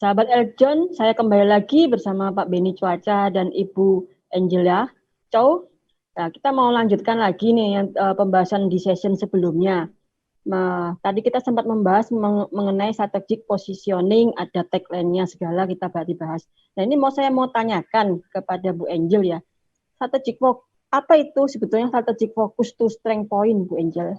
Sahabat Eljon, saya kembali lagi bersama Pak Beni Cuaca dan Ibu Angela Chow. Nah, kita mau lanjutkan lagi nih yang pembahasan di session sebelumnya. Nah, tadi kita sempat membahas mengenai strategic positioning, ada tagline-nya segala kita bahas. Nah, ini saya mau tanyakan kepada Bu Angel ya. Apa itu sebetulnya strategic focus to strength point, Bu Angel?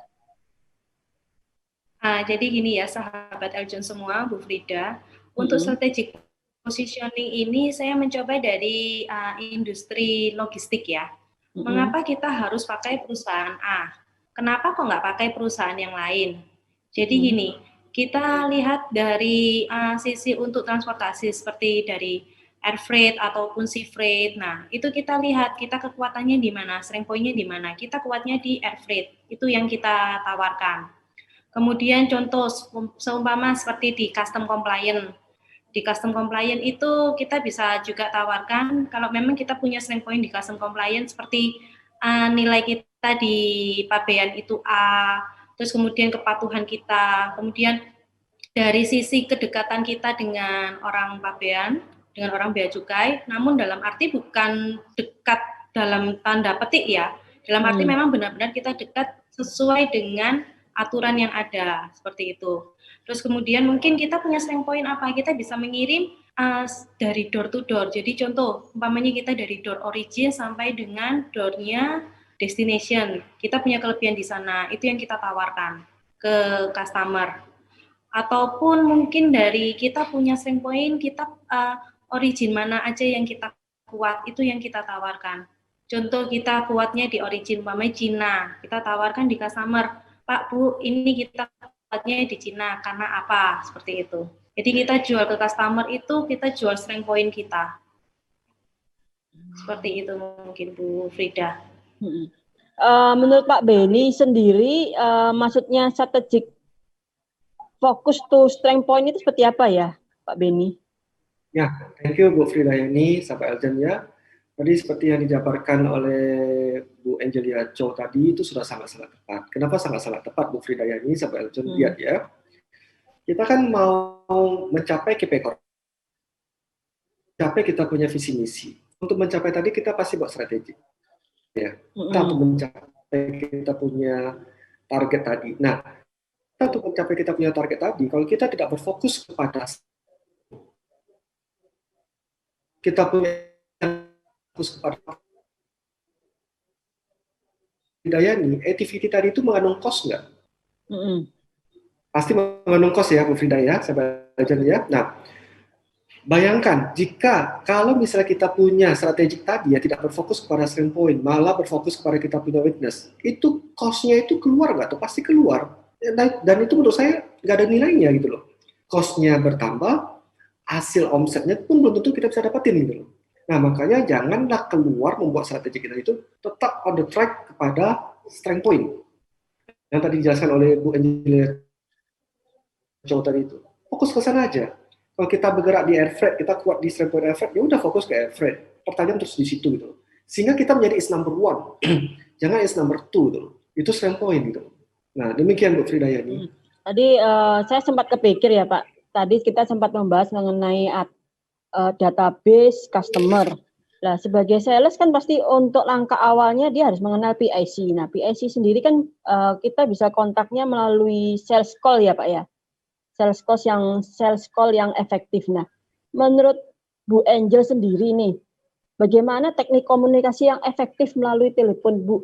Jadi gini ya, sahabat Eljon semua, Bu Frida. Untuk strategic positioning ini saya mencoba dari industri logistik ya. Mengapa kita harus pakai perusahaan A? Kenapa kok nggak pakai perusahaan yang lain? Jadi gini, kita lihat dari sisi untuk transportasi seperti dari air freight ataupun sea freight. Nah, itu kita lihat kita kekuatannya di mana, strength point-nya di mana. Kita kuatnya di air freight. Itu yang kita tawarkan. Kemudian contoh seumpama seperti di custom compliant. Di custom compliant itu kita bisa juga tawarkan kalau memang kita punya strength point di custom compliant seperti nilai kita di pabean itu A, terus kemudian kepatuhan kita, kemudian dari sisi kedekatan kita dengan orang pabean, dengan orang bea cukai, namun dalam arti bukan dekat dalam tanda petik ya, dalam arti memang benar-benar kita dekat sesuai dengan aturan yang ada, seperti itu. Terus kemudian mungkin kita punya strength point apa, kita bisa mengirim dari door to door. Jadi contoh, umpamanya kita dari door origin sampai dengan door-nya destination. Kita punya kelebihan di sana, itu yang kita tawarkan ke customer. Ataupun mungkin dari kita punya strength point, kita origin mana aja yang kita kuat, itu yang kita tawarkan. Contoh kita kuatnya di origin, umpamanya Cina, kita tawarkan di customer, Pak, Bu, ini kita kuatnya di Cina, karena apa? Seperti itu. Jadi kita jual ke customer itu, kita jual strength point kita. Seperti itu mungkin Bu Frida. Menurut Pak Beni sendiri, maksudnya strategic fokus to strength point itu seperti apa ya, Pak Beni? Ya, thank you Bu Frida ini, sahabat Eljon ya. Tadi seperti yang dijabarkan oleh Bu Angelia Chow tadi itu sudah sangat-sangat tepat. Kenapa sangat-sangat tepat Bu Frida ini, sahabat Eljon? Lihat ya, kita kan mau mencapai KPI korporasi, mencapai kita punya visi misi. Untuk mencapai tadi kita pasti buat strategi. Ya, kita untuk mencapai kita punya target tadi. Nah, kita untuk mencapai kita punya target tadi, kalau kita tidak berfokus kepada kita punya fokus kepada Fridayani, activity tadi itu mengandung cost nggak? Pasti mengandung cost ya, Bu Frida ya, sahabat ya. Nah, bayangkan jika kalau misalnya kita punya strategik tadi ya tidak berfokus kepada strength point, malah berfokus kepada kita punya weakness, itu cost-nya itu keluar nggak tuh? Pasti keluar. Dan itu menurut saya nggak ada nilainya gitu loh. Cost-nya bertambah, hasil omsetnya pun belum tentu kita bisa dapatin gitu loh. Nah, makanya janganlah keluar membuat strategi kita itu tetap on the track kepada strength point. Yang tadi dijelaskan oleh Bu Angelia Chow tadi itu. Fokus ke sana aja. Kalau kita bergerak di air freight, kita kuat di strength point air freight, ya udah fokus ke air freight. Pertanyaan terus di situ gitu. Sehingga kita menjadi is number one. Jangan is number two gitu. Itu strength point gitu. Nah, demikian Bu Frida Yani. Tadi saya sempat kepikir ya Pak. Tadi kita sempat membahas mengenai database customer. Nah, sebagai sales kan pasti untuk langkah awalnya dia harus mengenal PIC. Nah, PIC sendiri kan kita bisa kontaknya melalui sales call ya Pak ya. Sales call yang efektif. Nah, menurut Bu Angel sendiri nih, bagaimana teknik komunikasi yang efektif melalui telepon, Bu?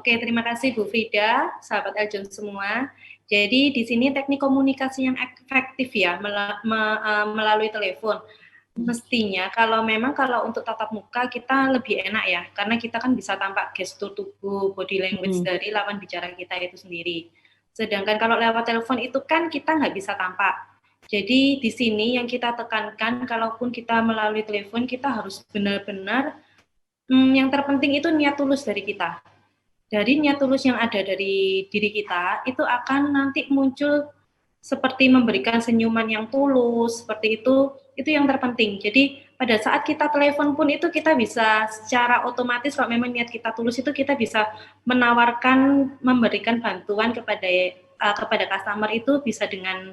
Oke, terima kasih Bu Frida, sahabat Eljon semua. Jadi di sini teknik komunikasi yang efektif ya melalui telepon. Mestinya kalau untuk tatap muka kita lebih enak ya, karena kita kan bisa tampak gestur tubuh, body language dari lawan bicara kita itu sendiri. Sedangkan kalau lewat telepon itu kan kita nggak bisa tampak. Jadi di sini yang kita tekankan, kalaupun kita melalui telepon, kita harus benar-benar yang terpenting itu niat tulus dari kita. Dari niat tulus yang ada dari diri kita, itu akan nanti muncul seperti memberikan senyuman yang tulus, seperti itu yang terpenting. Jadi pada saat kita telepon pun itu kita bisa secara otomatis kalau memang niat kita tulus itu kita bisa menawarkan, memberikan bantuan kepada customer itu bisa dengan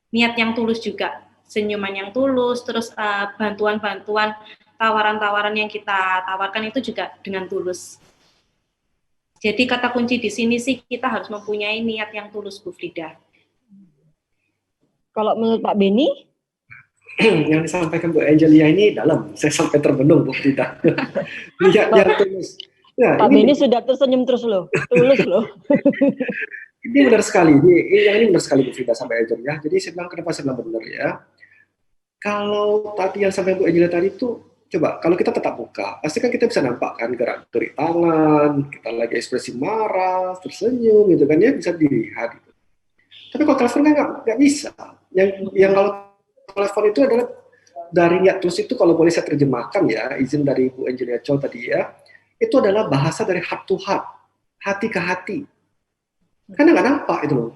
niat yang tulus juga, senyuman yang tulus, terus bantuan-bantuan, tawaran-tawaran yang kita tawarkan itu juga dengan tulus. Jadi kata kunci di sini sih kita harus mempunyai niat yang tulus, Bu Frida. Kalau menurut Pak Beni? Yang disampaikan Bu Angelia ini dalam, saya sampai terbenung, Bu Frida. Niat yang tulus. Ya, Pak Beni sudah tersenyum terus loh, tulus loh. Ini benar sekali, ini benar sekali Bu Frida sampai Angelia. Jadi saya bilang, kenapa saya bilang benar ya? Kalau tadi yang sampai Bu Angelia tadi itu, coba kalau kita tetap muka, pasti kan kita bisa nampak kan gerak-gerik tangan, kita lagi ekspresi marah, tersenyum gitu kan ya, bisa dilihat gitu. Tapi kalau telepon kan nggak bisa. Yang kalau telepon itu adalah dari niat tulus itu, kalau boleh saya terjemahkan ya, izin dari Bu Angelia Chow tadi ya, itu adalah bahasa dari heart to heart, hati ke hati. Karena nggak nampak itu loh.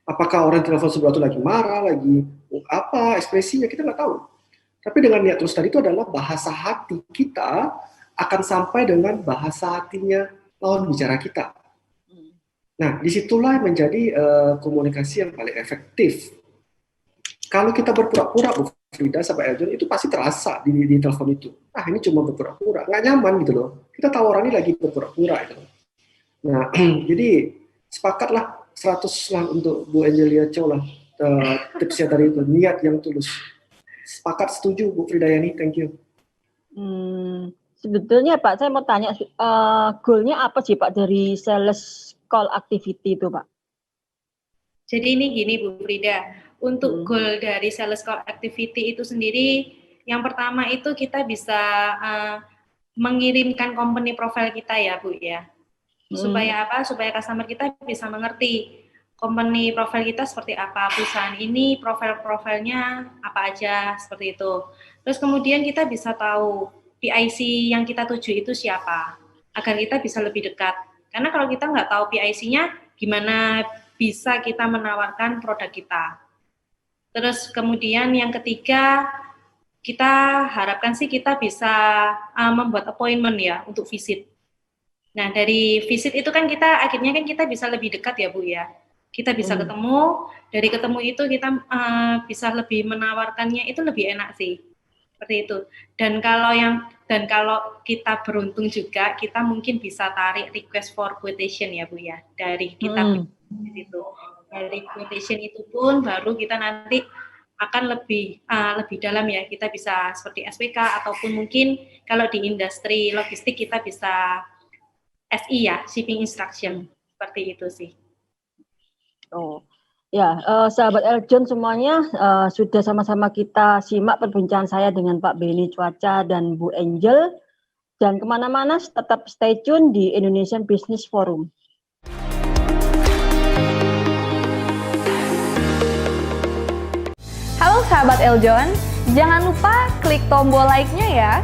Apakah orang telepon sebelah itu lagi marah, lagi apa ekspresinya, kita nggak tahu. Tapi dengan niat tulus tadi itu adalah bahasa hati kita akan sampai dengan bahasa hatinya lawan bicara kita. Nah, disitulah menjadi komunikasi yang paling efektif. Kalau kita berpura-pura, Bu Frida sampai Eljon, itu pasti terasa di telepon itu. Ini cuma berpura-pura, nggak nyaman gitu loh. Kita tahu orang ini lagi berpura-pura gitu. Nah, jadi sepakatlah 100 lah untuk Bu Angelia Chow lah tipsnya tadi itu, niat yang tulus. Sepakat, setuju Bu Fridayani, thank you. Sebetulnya Pak, saya mau tanya, goalnya apa sih Pak dari sales call activity itu Pak? Jadi ini gini Bu Frida, untuk goal dari sales call activity itu sendiri, yang pertama itu kita bisa mengirimkan company profile kita ya Bu ya. Supaya apa? Supaya customer kita bisa mengerti company profile kita seperti apa, perusahaan ini profil-profilnya apa aja, seperti itu. Terus kemudian kita bisa tahu PIC yang kita tuju itu siapa, agar kita bisa lebih dekat. Karena kalau kita nggak tahu PIC-nya, gimana bisa kita menawarkan produk kita. Terus kemudian yang ketiga, kita harapkan sih kita bisa membuat appointment ya untuk visit. Nah, dari visit itu kan kita akhirnya kan kita bisa lebih dekat ya Bu ya. Kita bisa ketemu, dari ketemu itu kita bisa lebih menawarkannya itu lebih enak sih. Seperti itu. Dan kalau kita beruntung juga, kita mungkin bisa tarik request for quotation ya Bu ya, dari kita itu. Dari quotation itu pun baru kita nanti akan lebih dalam ya, kita bisa seperti SPK ataupun mungkin kalau di industri logistik kita bisa SI ya, shipping instruction, seperti itu sih. Oh, ya, sahabat Eljon semuanya sudah sama-sama kita simak perbincangan saya dengan Pak Beni Cuaca dan Bu Angel. Dan kemana-mana tetap stay tune di Indonesian Business Forum. Halo sahabat Eljon, jangan lupa klik tombol like-nya ya.